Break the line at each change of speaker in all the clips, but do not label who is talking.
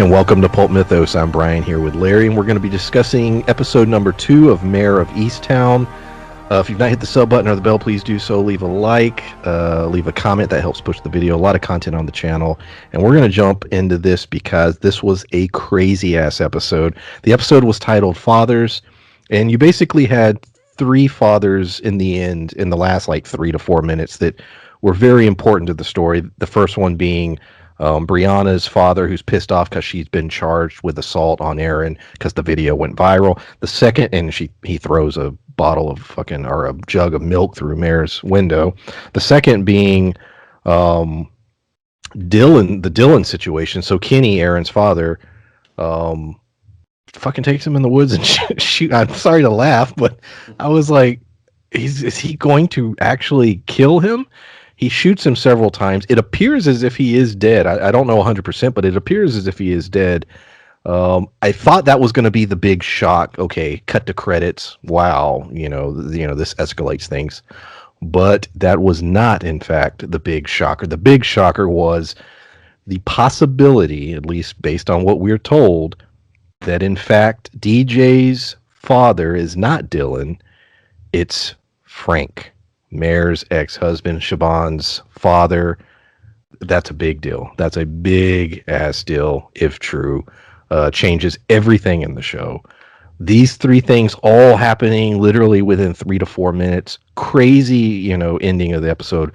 And welcome to Pulp Mythos. I'm Brian here with Larry, and we're going to be discussing episode number 2 of Mare of Easttown. If you've not hit the sub button or the bell, please do so. Leave a like, leave a comment. That helps push the video. A lot of content on the channel. And we're going to jump into this because this was a crazy-ass episode. The episode was titled Fathers, and you basically had 3 fathers in the end in the last, 3 to 4 minutes that were very important to the story. The first one being Brianna's father, who's pissed off because she's been charged with assault on Aaron because the video went viral. The second, and he throws a bottle of or a jug of milk through Mare's window. The second being the Dylan situation. So Kenny, Aaron's father, takes him in the woods and shoot. I'm sorry to laugh, but I was like, is he going to actually kill him? He shoots him several times. It appears as if he is dead. I don't know 100%, but it appears as if he is dead. I thought that was going to be the big shock. Okay, cut to credits. Wow, this escalates things. But that was not, in fact, the big shocker. The big shocker was the possibility, at least based on what we're told, that in fact DJ's father is not Dylan. It's Frank, Mare's ex-husband, Siobhan's father. That's a big deal. That's a big ass deal, if true. Changes everything in the show. These 3 things all happening literally within 3 to 4 minutes. Crazy, ending of the episode.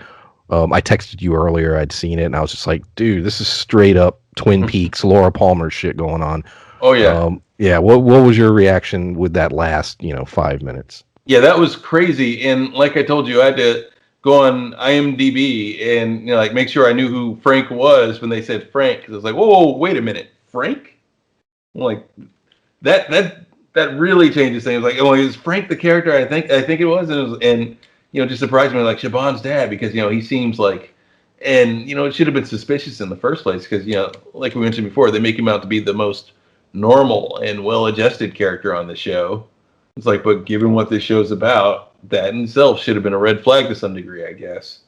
I texted you earlier. I'd seen it, and I was just like, dude, this is straight up Twin Peaks, Laura Palmer shit going on.
Oh, yeah.
Yeah, what was your reaction with that last, 5 minutes?
Yeah, that was crazy. And like I told you, I had to go on IMDb and make sure I knew who Frank was when they said Frank. Because I was like, whoa, wait a minute, Frank? I'm like, that really changes things. Like, oh, is Frank the character? I think it was, and just surprised me, like Siobhan's dad, because he seems like, and it should have been suspicious in the first place because like we mentioned before, they make him out to be the most normal and well-adjusted character on the show. It's like, but given what this show's about, that in itself should have been a red flag to some degree, I guess.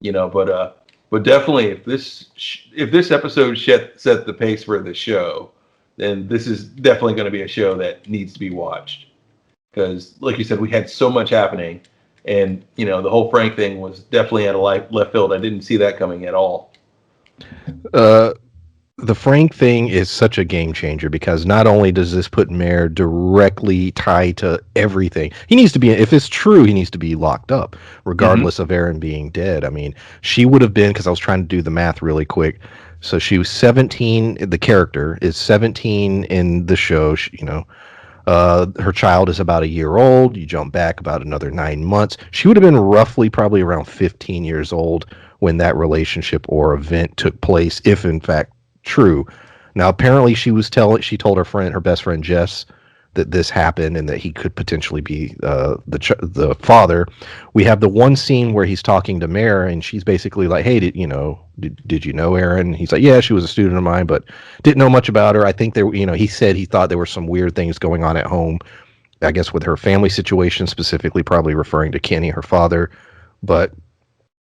But definitely, if this episode set the pace for the show, then this is definitely going to be a show that needs to be watched. Because, like you said, we had so much happening, and the whole Frank thing was definitely out of left field. I didn't see that coming at all.
The Frank thing is such a game changer because not only does this put Mare directly tied to everything, he needs to be, if it's true, he needs to be locked up, regardless of Aaron being dead. I mean, she would have been, because I was trying to do the math really quick. So she was 17, the character is 17 in the show, her child is about a year old. You jump back about another 9 months. She would have been roughly probably around 15 years old when that relationship or event took place, if in fact true. Now apparently she told her best friend Jess, that this happened and that he could potentially be the father. We have the one scene where he's talking to Mare and she's basically like, hey, did you know Aaron? He's like, yeah, she was a student of mine, but didn't know much about her. I think he said he thought there were some weird things going on at home, I guess with her family situation, specifically probably referring to Kenny, her father. But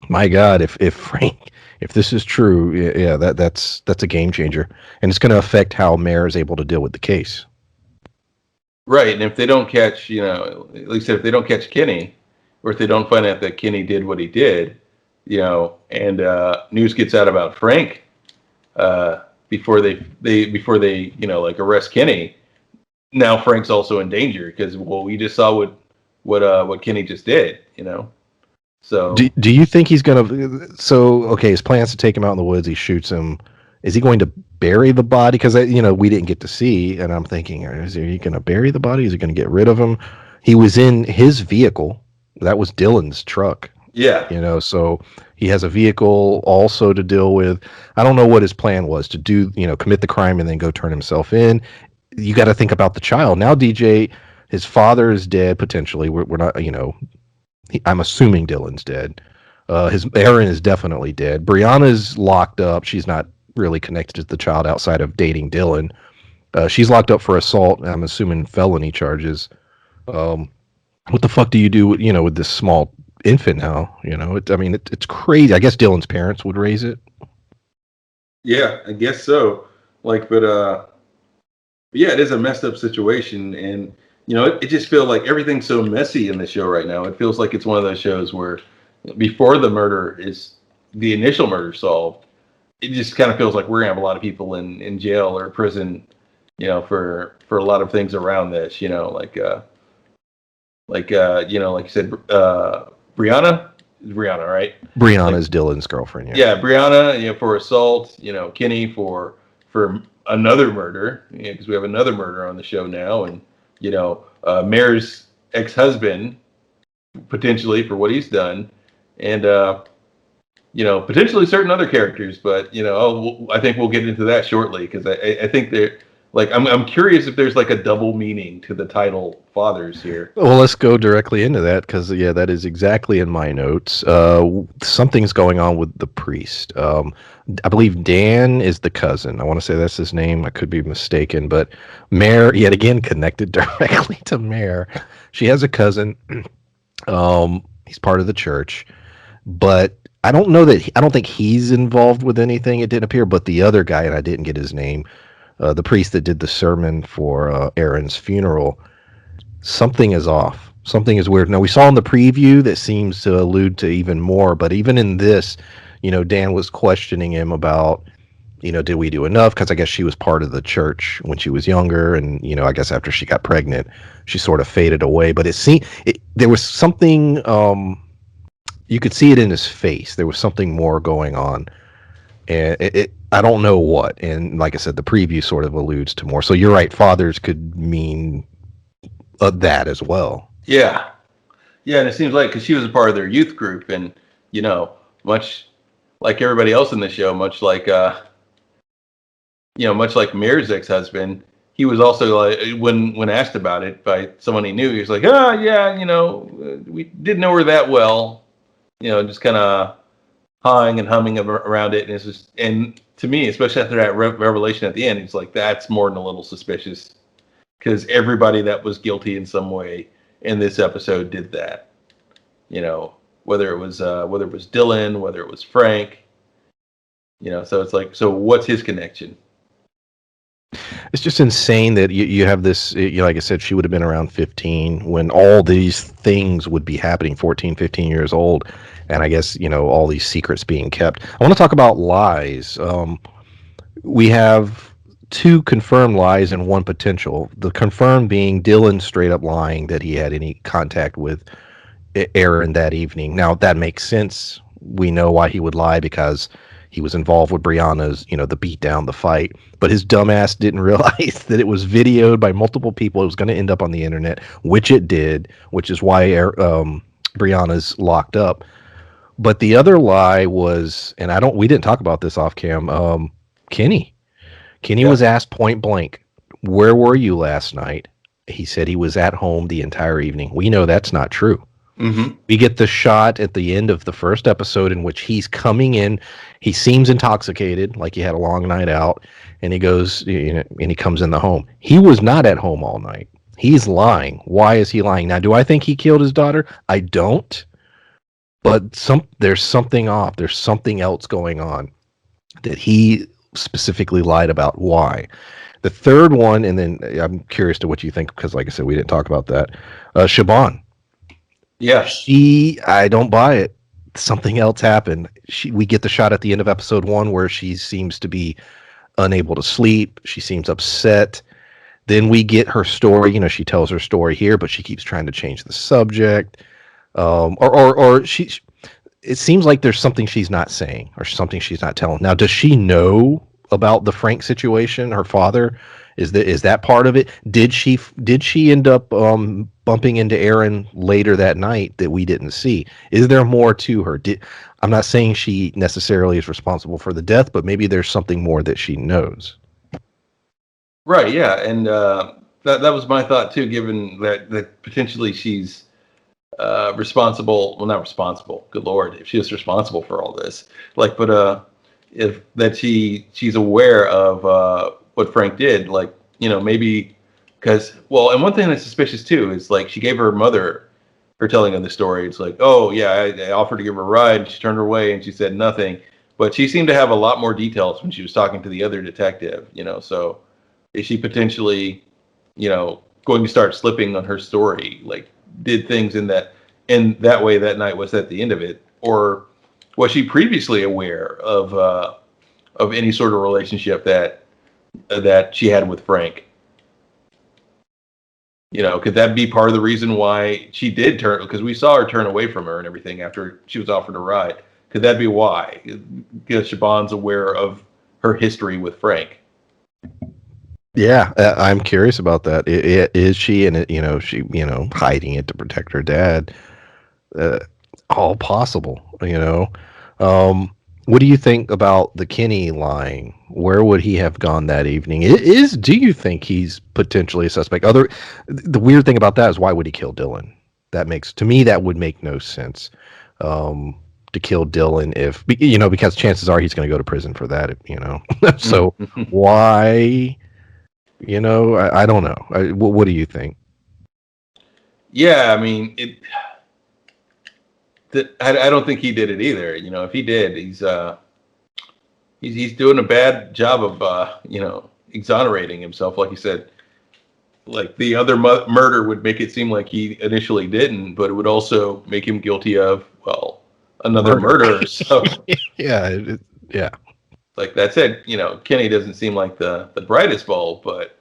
my God, if Frank, if this is true, yeah, that's a game changer, and it's going to affect how Mare is able to deal with the case.
Right, and if they don't catch, at least if they don't catch Kenny, or if they don't find out that Kenny did what he did, and news gets out about Frank before they arrest Kenny, now Frank's also in danger because we just saw what Kenny just did, So
do you think he's gonna? So okay, his plan's to take him out in the woods. He shoots him. Is he going to bury the body? Because we didn't get to see, and I'm thinking, is he going to bury the body? Is he going to get rid of him? He was in his vehicle. That was Dylan's truck.
Yeah.
So he has a vehicle also to deal with. I don't know what his plan was to do. Commit the crime and then go turn himself in. You got to think about the child now. DJ, his father is dead potentially. We're not. I'm assuming Dylan's dead. His Aaron is definitely dead. Brianna's locked up. She's not really connected to the child outside of dating Dylan. She's locked up for assault. I'm assuming felony charges. What the fuck do you do, with this small infant now? It's crazy. I guess Dylan's parents would raise it.
Yeah, I guess so. But yeah, it is a messed up situation, and it just feels like everything's so messy in the show right now. It feels like it's one of those shows where before the initial murder solved, it just kind of feels like we're gonna have a lot of people in jail or prison, for a lot of things around this, like you said, Brianna is Brianna, right? Like,
Brianna's Dylan's girlfriend. Yeah.
yeah, Brianna, for assault, Kenny for another murder, because we have another murder on the show now, and Mayor's ex-husband potentially for what he's done, and potentially certain other characters, but I think we'll get into that shortly because I think they're like I'm curious if there's like a double meaning to the title Fathers here.
Well, let's go directly into that because yeah, that is exactly in my notes. Something's going on with the priest. I believe Dan is the cousin. I want to say that's his name. I could be mistaken, but Mare yet again connected directly to Mare. She has a cousin. He's part of the church, but I don't know that I don't think he's involved with anything. It didn't appear, but the other guy, and I didn't get his name, the priest that did the sermon for Aaron's funeral, something is off. Something is weird. Now we saw in the preview that seems to allude to even more, but even in this, Dan was questioning him about, did we do enough? Because I guess she was part of the church when she was younger, and I guess after she got pregnant, she sort of faded away. But there was something. You could see it in his face. There was something more going on, and I don't know what. And like I said, the preview sort of alludes to more. So you're right. Fathers could mean that as well.
Yeah, yeah, and it seems like because she was a part of their youth group, and much like everybody else in the show, much like Mare's ex-husband, he was also like when asked about it by someone he knew, he was like, "Oh yeah, we didn't know her that well." Just kind of hawing and humming around it, and it's just, and to me, especially after that revelation at the end, it's like that's more than a little suspicious because everybody that was guilty in some way in this episode did that. Whether it was Dylan, whether it was Frank, so it's like, so what's his connection?
It's just insane that you have this, like I said, she would have been around 15 when all these things would be happening, 14, 15 years old. And I guess, all these secrets being kept. I want to talk about lies. We have two confirmed lies and one potential. The confirmed being Dylan straight up lying that he had any contact with Aaron that evening. Now, that makes sense. We know why he would lie because he was involved with Brianna's, the beatdown, the fight. But his dumbass didn't realize that it was videoed by multiple people. It was going to end up on the internet, which it did, which is why Brianna's locked up. But the other lie was, and we didn't talk about this off cam. Kenny
Yeah.
was asked point blank, "Where were you last night?" He said he was at home the entire evening. We know that's not true.
Mm-hmm.
We get the shot at the end of the first episode in which he's coming in. He seems intoxicated, like he had a long night out, and he goes, and he comes in the home. He was not at home all night. He's lying. Why is he lying? Now, do I think he killed his daughter? I don't. But there's something off. There's something else going on that he specifically lied about. Why? The third one, and then I'm curious to what you think, because like I said, we didn't talk about that. Siobhan.
Yeah.
I don't buy it. Something else happened. We get the shot at the end of episode 1 where she seems to be unable to sleep. She seems upset. Then we get her story. She tells her story here, but she keeps trying to change the subject. Or she. It seems like there's something she's not saying or something she's not telling. Now, does she know about the Frank situation? Her father, is that part of it? Did she end up bumping into Aaron later that night that we didn't see? Is there more to her? I'm not saying she necessarily is responsible for the death, but maybe there's something more that she knows.
Right. Yeah, and that was my thought too. Given that potentially she's responsible. Well, not responsible. Good Lord, if she was responsible for all this, but if that she's aware of what Frank did, maybe because and one thing that's suspicious too is like she gave her mother her telling of the story. It's like, oh yeah, I offered to give her a ride, she turned her away, and she said nothing. but she seemed to have a lot more details when she was talking to the other detective. So is she potentially, going to start slipping on her story? Like, did things in that way that night was at the end of it, or was she previously aware of any sort of relationship that she had with Frank? Could that be part of the reason why she did turn? Because we saw her turn away from her and everything after she was offered a ride. Could that be why? Because Shaban's aware of her history with Frank.
Yeah, I'm curious about that. Is she and she hiding it to protect her dad? Uh, all possible, what do you think about the Kinney lying? Where would he have gone that evening? Do you think he's potentially a suspect? The weird thing about that is, why would he kill Dylan? To me, that would make no sense. To kill Dylan, because chances are he's going to go to prison for that. So why? I don't know. What do you think?
Yeah, I mean, I don't think he did it either. If he did, he's doing a bad job of exonerating himself. Like you said, like the other murder would make it seem like he initially didn't, but it would also make him guilty of, well, another murder. So
Yeah, yeah.
like that said, Kenny doesn't seem like the brightest bulb, but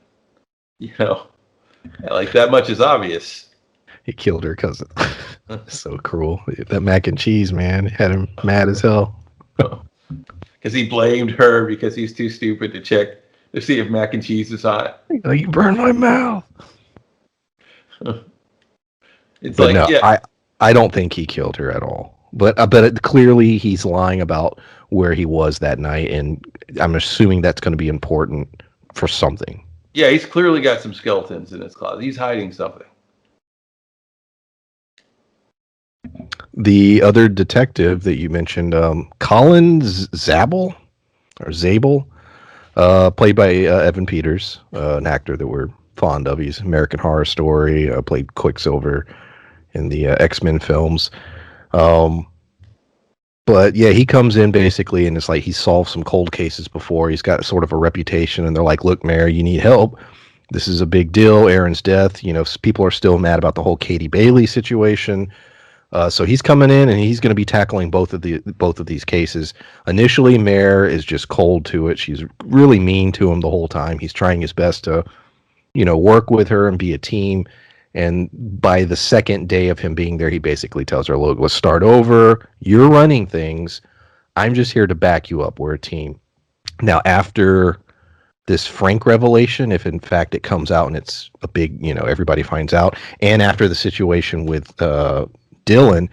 like that much is obvious.
He killed her cousin. So cruel. That mac and cheese, man, had him mad as hell.
Because he blamed her because he's too stupid to check to see if mac and cheese is hot.
Like, you burned my mouth.
It's
But
like,
no,
yeah,
I don't think he killed her at all. But clearly he's lying about where he was that night, and I'm assuming that's going to be important for something.
yeah, he's clearly got some skeletons in his closet. He's hiding something.
The other detective that you mentioned, Colin Zabel, played by Evan Peters, an actor that we're fond of. He's American Horror Story, played Quicksilver in the X-Men films. But yeah, he comes in basically, and it's like he's solved some cold cases before. He's got sort of a reputation, and they're like, "Look, Mayor, you need help. This is a big deal. Aaron's death. People are still mad about the whole Katie Bailey situation." So he's coming in, and he's going to be tackling both of these cases. Initially, Mayor is just cold to it. She's really mean to him the whole time. He's trying his best to, work with her and be a team. And by the second day of him being there, he basically tells her, "Look, let's start over. You're running things. I'm just here to back you up. We're a team." Now, after this Frank revelation, if in fact it comes out and it's a big, everybody finds out, and after the situation with Dylan,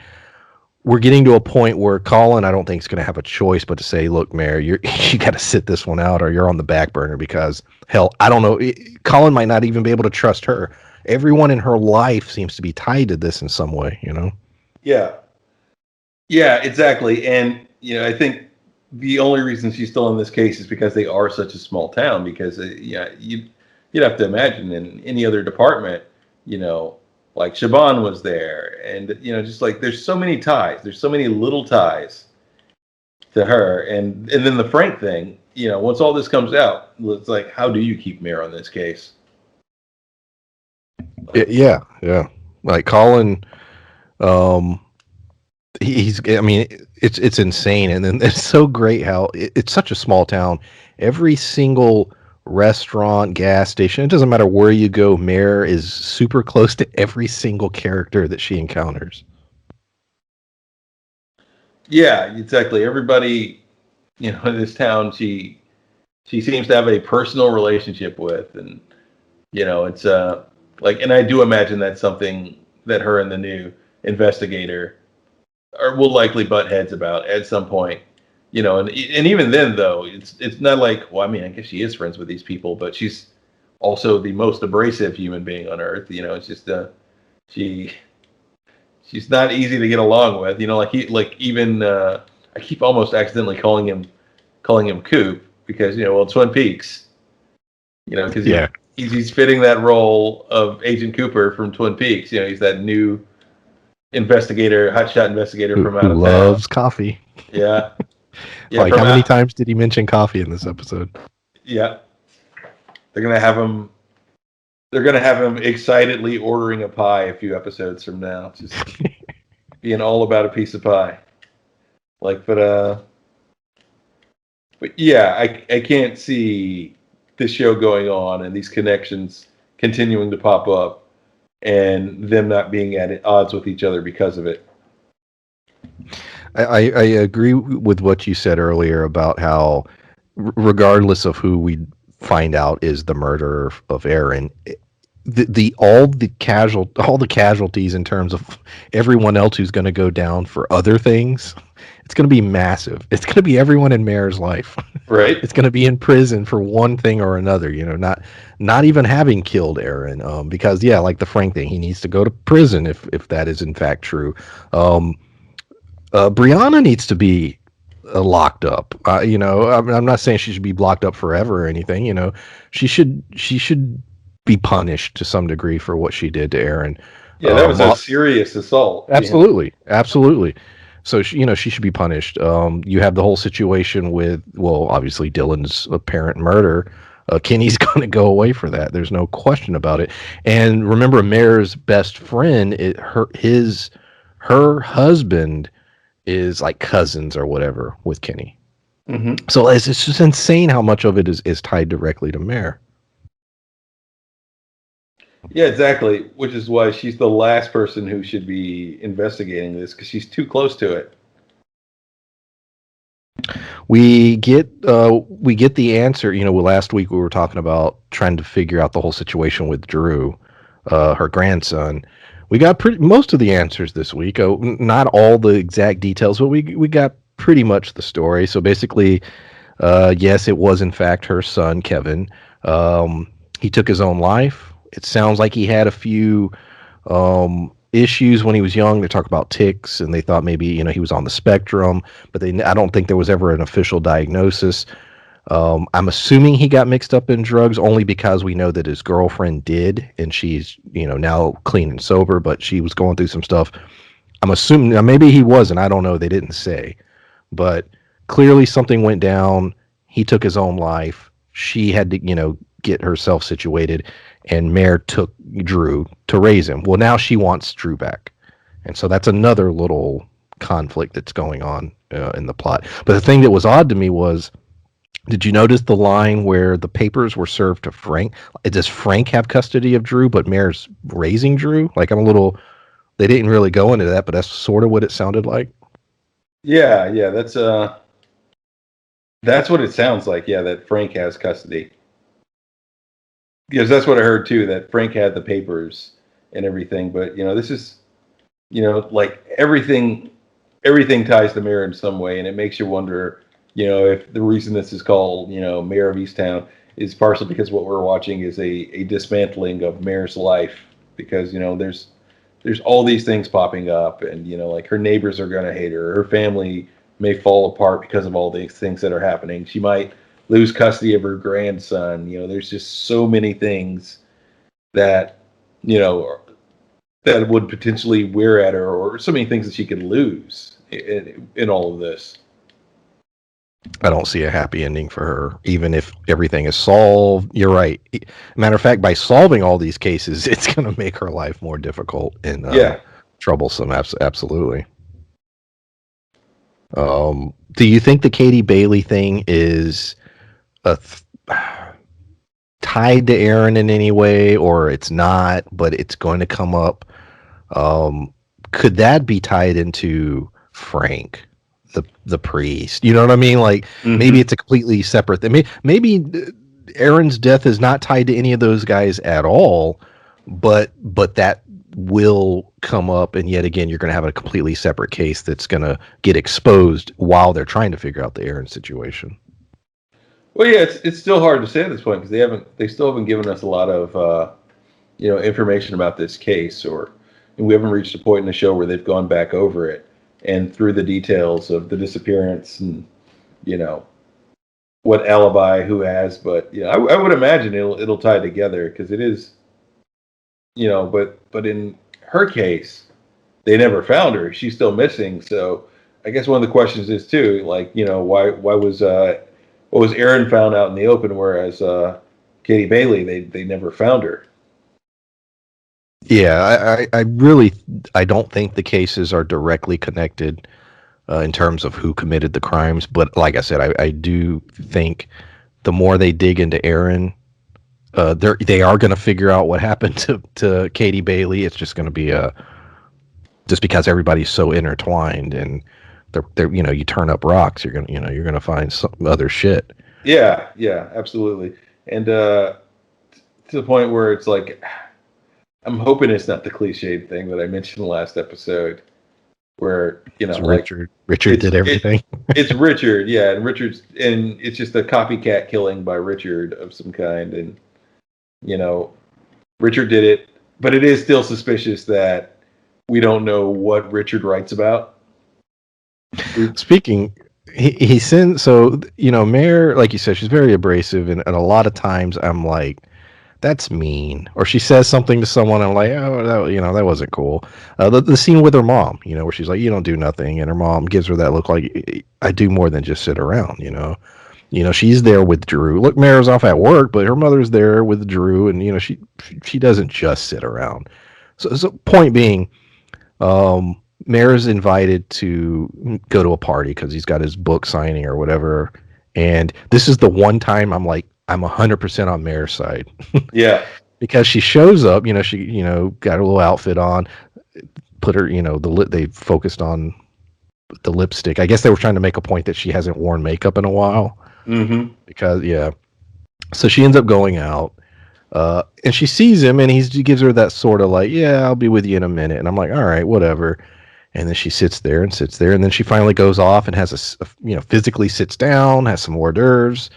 we're getting to a point where Colin, I don't think, is going to have a choice but to say, "Look, Mayor, you got to sit this one out, or you're on the back burner." Because hell, I don't know, Colin might not even be able to trust her. Everyone in her life seems to be tied to this in some way.
Yeah. Yeah, exactly. And, I think the only reason she's still in this case is because they are such a small town. Because, you'd have to imagine in any other department, like Shaban was there. And, just like there's so many ties. There's so many little ties to her. And then the Frank thing, once all this comes out, it's like, how do you keep Mayor on this case?
Yeah. Like Colin, um, I mean, it's insane, and then it's so great how it's such a small town. Every single restaurant, gas station, it doesn't matter where you go, Mare is super close to every single character that she encounters.
Yeah, exactly. Everybody, in this town, she seems to have a personal relationship with, and it's like, and I do imagine that's something that her and the new investigator will likely butt heads about at some point. And even then, though, it's not like, well, I mean, I guess she is friends with these people, but she's also the most abrasive human being on earth. It's just she she's not easy to get along with. I keep almost accidentally calling him Coop because well, Twin Peaks. Because
Yeah,
he's fitting that role of Agent Cooper from Twin Peaks. He's that new investigator, hotshot investigator from out
who
of town.
loves coffee.
Yeah, Yeah,
Like, how many times did he mention coffee in this episode?
Yeah, they're gonna have him. They're gonna have him excitedly ordering a pie a few episodes from now, just being all about a piece of pie. Like, but yeah, I can't see this show going on and these connections continuing to pop up and them not being at odds with each other because of it.
I agree with what you said earlier about how, regardless of who we find out is the murderer of Aaron, the all the casualties in terms of everyone else who's going to go down for other things, it's going to be massive. It's going to be everyone in Mare's life.
Right?
It's going to be in prison for one thing or another. Not even having killed Aaron, because yeah, like the Frank thing, he needs to go to prison if that is in fact true. Um, Brianna needs to be locked up. I'm not saying she should be locked up forever or anything. She should be punished to some degree for what she did to Aaron.
Yeah, that was a serious assault. Yeah.
Absolutely, absolutely. So she should be punished. You have the whole situation with, well, obviously Dylan's apparent murder. Kenny's going to go away for that. There's no question about it. And remember, Mare's best friend, her husband is like cousins or whatever with Kenny.
Mm-hmm.
So it's just insane how much of it is tied directly to Mare.
Yeah, exactly. Which is why she's the last person who should be investigating this because she's too close to it.
We get the answer. Last week we were talking about trying to figure out the whole situation with Drew, her grandson. We got most of the answers this week. Not all the exact details, but we got pretty much the story. So basically, yes, it was in fact her son, Kevin. He took his own life. It sounds like he had a few issues when he was young. They talk about tics, and they thought maybe he was on the spectrum, but I don't think there was ever an official diagnosis. I'm assuming he got mixed up in drugs only because we know that his girlfriend did, and she's now clean and sober, but she was going through some stuff. I'm assuming now maybe he wasn't. I don't know. They didn't say, but clearly something went down. He took his own life. She had to get herself situated, and Mare took Drew to raise him. Well, now she wants Drew back, and so that's another little conflict that's going on in the plot. But the thing that was odd to me was, did you notice the line where the papers were served to Frank? Does Frank have custody of Drew, but Mare's raising Drew? Like, I'm a little. They didn't really go into that, but that's sort of what it sounded like.
Yeah, that's what it sounds like. Yeah, that Frank has custody. Because that's what I heard too. That Frank had the papers and everything. But this is like everything ties to Mare in some way, and it makes you wonder. If the reason this is called Mare of Easttown is partially because what we're watching is a dismantling of Mare's life. Because there's all these things popping up, and like her neighbors are going to hate her. Her family may fall apart because of all these things that are happening. She might lose custody of her grandson. There's just so many things that you know that would potentially wear at her, or so many things that she could lose in all of this.
I don't see a happy ending for her, even if everything is solved. You're right. Matter of fact, by solving all these cases, it's going to make her life more difficult and
Yeah.
troublesome. Absolutely. Do you think the Katie Bailey thing is a tied to Aaron in any way, or it's not, but it's going to come up? Could that be tied into Frank, the priest? You know what I mean? Like, maybe it's a completely separate thing. Maybe Aaron's death is not tied to any of those guys at all, but that will come up, and yet again, you're going to have a completely separate case that's going to get exposed while they're trying to figure out the Aaron situation.
Well, yeah, it's still hard to say at this point because they still haven't given us a lot of information about this case, and we haven't reached a point in the show where they've gone back over it and through the details of the disappearance and you know what alibi who has. But I would imagine it'll tie together because it is but in her case they never found her. She's still missing. So I guess one of the questions is too, like, why was what was Aaron found out in the open, whereas Katie Bailey, they never found her.
Yeah, I really I don't think the cases are directly connected in terms of who committed the crimes. But like I said, I do think the more they dig into Aaron, they are going to figure out what happened to Katie Bailey. It's just going to be a just because everybody's so intertwined and they're you turn up rocks, you're gonna find some other shit.
Yeah, yeah, absolutely. And to the point where it's like, I'm hoping it's not the cliched thing that I mentioned in the last episode, where
It's
like
Richard
it's
did
it
everything.
it's Richard, yeah, and it's just a copycat killing by Richard of some kind, and you know Richard did it, but it is still suspicious that we don't know what Richard writes about.
Speaking, he sends so Mare, like you said, she's very abrasive, and a lot of times I'm like, that's mean. Or she says something to someone, I'm like, oh, that wasn't cool. The scene with her mom, where she's like, you don't do nothing, and her mom gives her that look like, I do more than just sit around. She's there with Drew. Look, Mare's off at work, but her mother's there with Drew, and she doesn't just sit around. So point being, Mare's invited to go to a party because he's got his book signing or whatever. And this is the one time I'm like, I'm 100% on Mare's side.
Yeah.
Because she shows up, she, got a little outfit on, put her, they focused on the lipstick. I guess they were trying to make a point that she hasn't worn makeup in a while.
Mm-hmm.
Because, yeah. So she ends up going out. And she sees him and he gives her that sort of like, yeah, I'll be with you in a minute. And I'm like, all right, whatever. And then she sits there, and then she finally goes off and has physically sits down, has some hors d'oeuvres,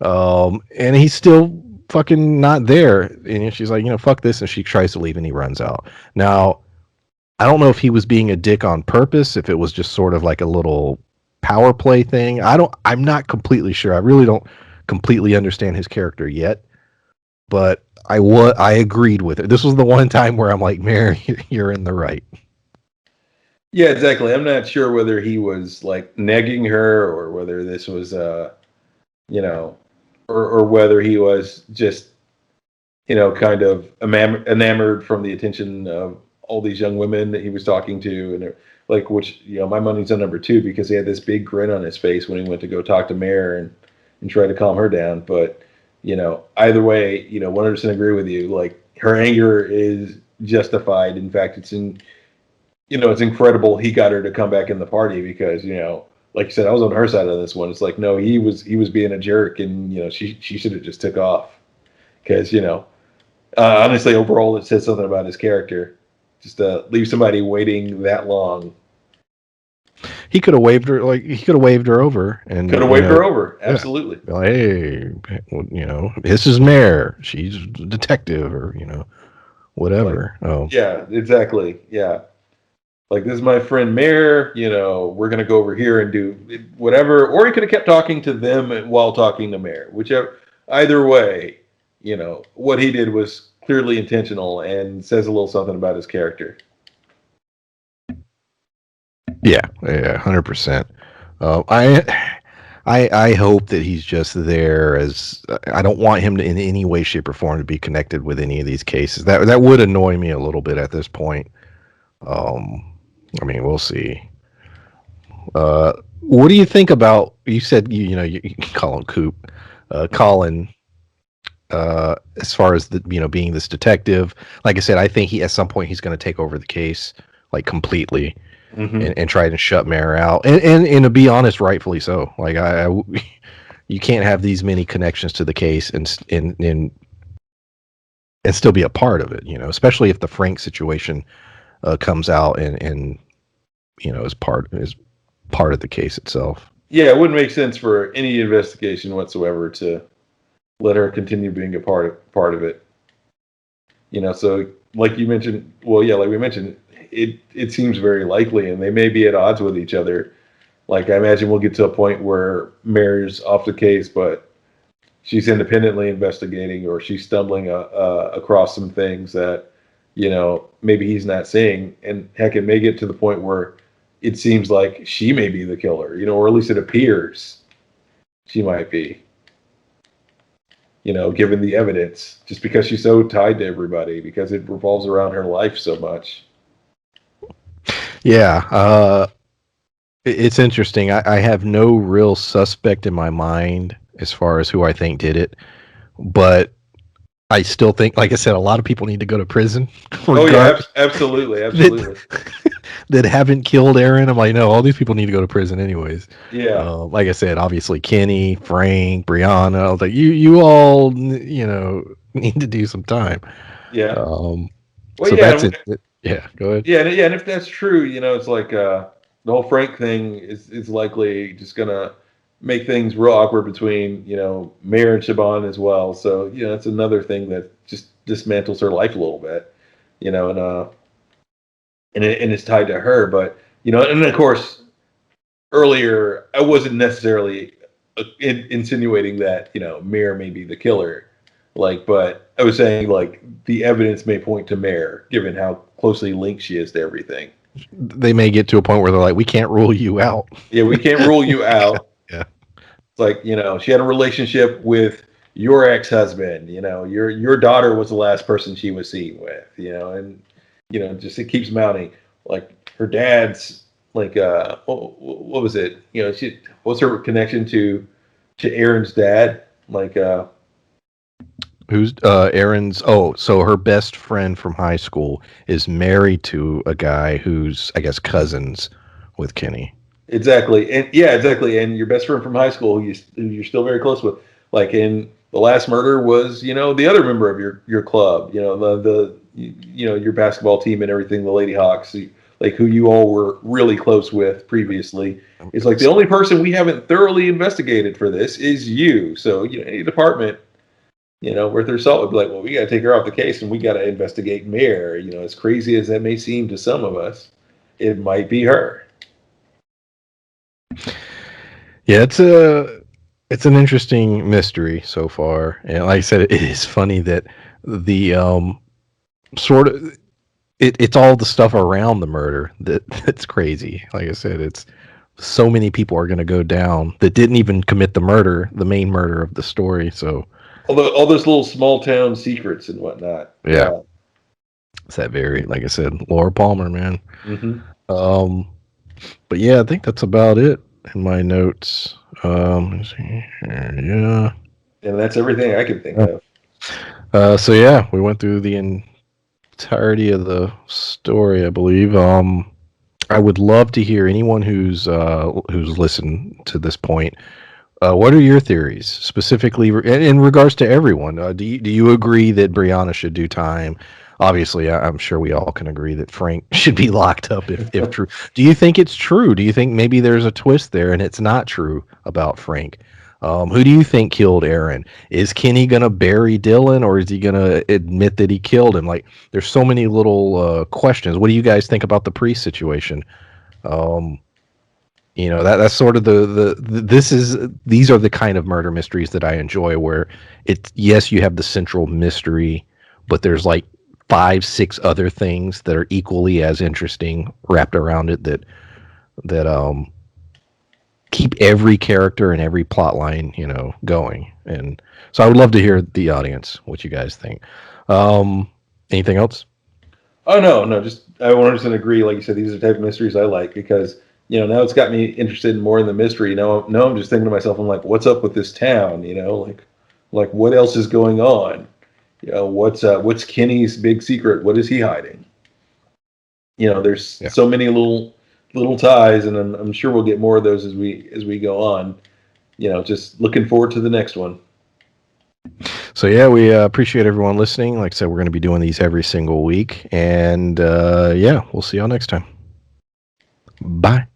and he's still fucking not there. And she's like, fuck this, and she tries to leave, and he runs out. Now, I don't know if he was being a dick on purpose, if it was just sort of like a little power play thing. I'm not completely sure. I really don't completely understand his character yet, but I agreed with it. This was the one time where I'm like, Mary, you're in the right.
Yeah, exactly. I'm not sure whether he was like negging her or whether this was, or whether he was just, kind of enamored from the attention of all these young women that he was talking to. And like, which, my money's on number two because he had this big grin on his face when he went to go talk to Mare and try to calm her down. But, either way, 100% agree with you. Like, her anger is justified. In fact, it's incredible he got her to come back in the party because, like you said, I was on her side of this one. It's like, no, he was being a jerk, and she should have just took off because honestly, overall, it says something about his character. Just leave somebody waiting that long.
He could have waved her over, and
Could have waved her over. Absolutely.
Yeah. Like, hey, this is Mare. She's a detective, or whatever.
Yeah, exactly. Yeah. Like, this is my friend Mare, we're going to go over here and do whatever. Or he could have kept talking to them while talking to Mare. Either way, what he did was clearly intentional and says a little something about his character.
Yeah, 100%. I hope that he's just there as I don't want him to, in any way, shape, or form, to be connected with any of these cases. That would annoy me a little bit at this point. I mean, we'll see. What do you think about? You said you call him Coop, Colin. As far as being this detective, like I said, I think at some point he's going to take over the case like completely, and try to shut Mare out. And to be honest, rightfully so. Like you can't have these many connections to the case and still be a part of it. Especially if the Frank situation comes out and is part of the case itself.
Yeah, it wouldn't make sense for any investigation whatsoever to let her continue being a part of it. So like you mentioned, well, yeah, like we mentioned, it seems very likely, and they may be at odds with each other. Like, I imagine we'll get to a point where Mary's off the case, but she's independently investigating, or she's stumbling across some things that maybe he's not seeing. And heck, it may get to the point where it seems like she may be the killer, or at least it appears she might be, given the evidence, just because she's so tied to everybody, because it revolves around her life so much.
Yeah, it's interesting. I have no real suspect in my mind as far as who I think did it, but I still think, like I said, a lot of people need to go to prison,
Oh yeah,
regardless
absolutely,
that
absolutely.
that haven't killed Aaron. I'm like, no, all these people need to go to prison anyways.
Yeah,
Like I said, obviously Kenny, Frank, Brianna, I was like, you all, need to do some time.
yeah.
Um,
Well,
so
yeah,
that's it. Yeah, go ahead.
yeah, and if that's true, it's like the whole Frank thing is likely just gonna make things real awkward between Mayor and Shaban as well. So that's another thing that just dismantles her life a little bit, and it's tied to her. But and of course, earlier I wasn't necessarily insinuating that Mayor may be the killer, but I was saying like the evidence may point to Mayor, given how closely linked she is to everything.
They may get to a point where they're like, we can't rule you out.
Yeah, we can't rule you out.
Yeah.
It's like she had a relationship with your ex-husband. Your daughter was the last person she was seen with. And just it keeps mounting. Like her dad's like what was it? She what's her connection to Aaron's dad? Like
Who's Aaron's? Oh, so her best friend from high school is married to a guy who's, I guess, cousins with Kenny.
exactly, and yeah, exactly. And your best friend from high school, who you're still very close with, like in the last murder was the other member of your club, the your basketball team and everything, the Lady Hawks, like who you all were really close with previously. It's like the only person we haven't thoroughly investigated for this is you. So any department worth their salt would be like, well, we got to take her off the case and we got to investigate Mayor. As crazy as that may seem to some of us, it might be her.
Yeah, it's an interesting mystery so far, and like I said, it is funny that the sort of it's all the stuff around the murder that's crazy. Like I said, it's so many people are going to go down that didn't even commit the murder, the main murder of the story. So
All those little small town secrets and whatnot.
yeah,
Yeah.
it's that very, like I said, Laura Palmer, man.
Hmm.
Um, but yeah, I think that's about it in my notes. Let's see here. Yeah.
And that's everything I can think of.
So yeah, we went through the entirety of the story, I believe. I would love to hear anyone who's listened to this point. What are your theories specifically in regards to everyone? Do you agree that Brianna should do time? Obviously, I'm sure we all can agree that Frank should be locked up if true. Do you think it's true? Do you think maybe there's a twist there and it's not true about Frank? Who do you think killed Aaron? Is Kenny gonna bury Dylan, or is he gonna admit that he killed him? Like, there's so many little questions. What do you guys think about the priest situation? Um, that's sort of these are the kind of murder mysteries that I enjoy, where it's, yes, you have the central mystery, but there's like 5 6 other things that are equally as interesting wrapped around it, that keep every character and every plot line going. And so I would love to hear the audience what you guys think. Anything else?
Oh no, no, just I 100% agree. Like you said, these are the type of mysteries I like because now it's got me interested more in the mystery. Now I'm just thinking to myself, I'm like, what's up with this town? Like what else is going on? What's Kenny's big secret? What is he hiding? There's
Yeah.
so many little ties, and I'm sure we'll get more of those as we go on. Just looking forward to the next one.
So yeah, we appreciate everyone listening. Like I said, we're going to be doing these every single week, and yeah, we'll see y'all next time. Bye.